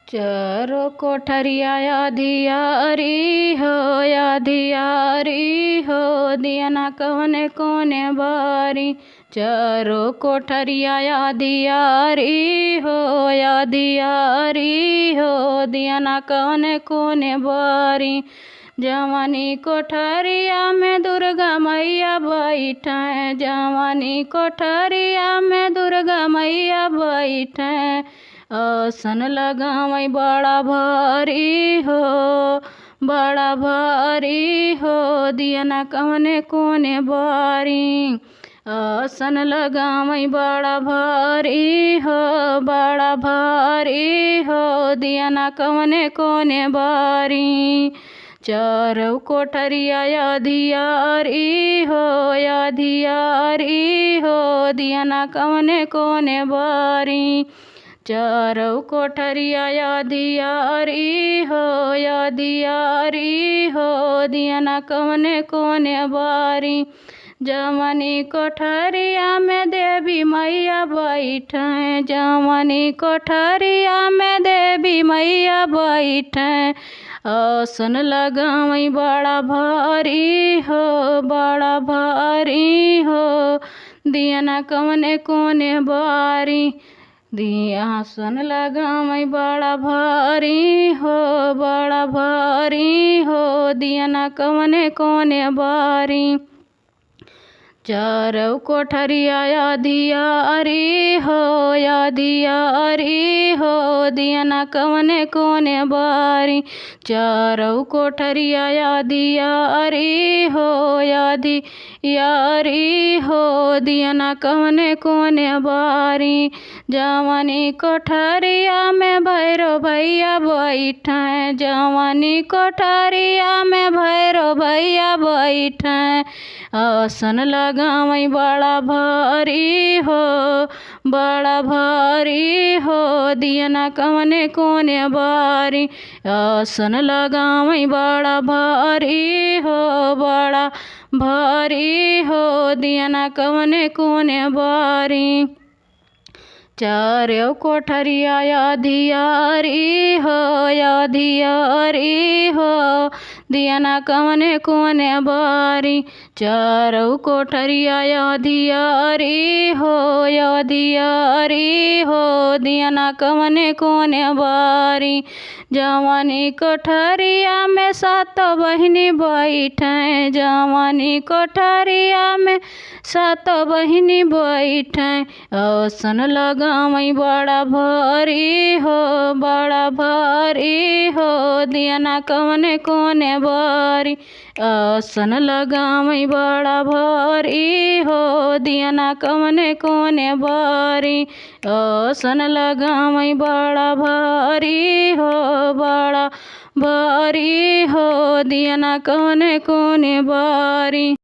चारो कोठरिया अधियारी हो दिया ना कवने कोने बारी। चारो कोठरिया अधियारी हो दिया ना कवने कोने बारी। जवानी कोठरिया में दुर्गा मैया बैठे, जवानी कोठरिया में दुर्गा मैया बैठे। आसन लगावई बड़ा भारी हो दिया ना कवने कोने बारी। आसन लगावई बड़ा भारी हो दिया ना कवने कोने बारी। चारों कोठरिया अधियारी हो दिया ना कवने कोने बारी। चारों कोठरिया अधियारी हो दिया ना कवने कोने बारी। जवानी कोठरिया में देवी मैया बैठे, जवानी कोठरिया में देवी मैया बैठे। आसन लगावई बड़ा भारी हो दिया ना कवने कोने बारी। दिया आसन लगावई बड़ा भारी हो दिया ना कवने कोने बारी। चारों कोठरिया अधियारी हो दिया ना कवने कोने बारी। चारों कोठरिया अधियारी हो दिया ना कवने कोने बारी। जवानी कोठरिया में भैरो भैया बैठे, जवानी कोठरिया में भैरो भैया बैठे। आसन लगावई बड़ा भारी हो दिया ना कवने कोने बारी। आसन लगावई बड़ा भारी हो दिया ना कवने कोने बारी। चारों कोठरिया अधियारी हो दिया ना कवने कोने बारी। चारों कोठरिया अधियारी हो दिया ना कवने कोने बारी। जवानी कोठरिया में सातों बहिनी बैठे, जवानी कोठरिया में सातों बहिनी बैठे। आसन लगावई बड़ा भारी हो दिया ना कवने कोने बारी। आसन लगावई बड़ा भारी हो दिया ना कवने कोने बारी। आसन लगावई बड़ा भारी हो दिया ना कवने कोने बारी।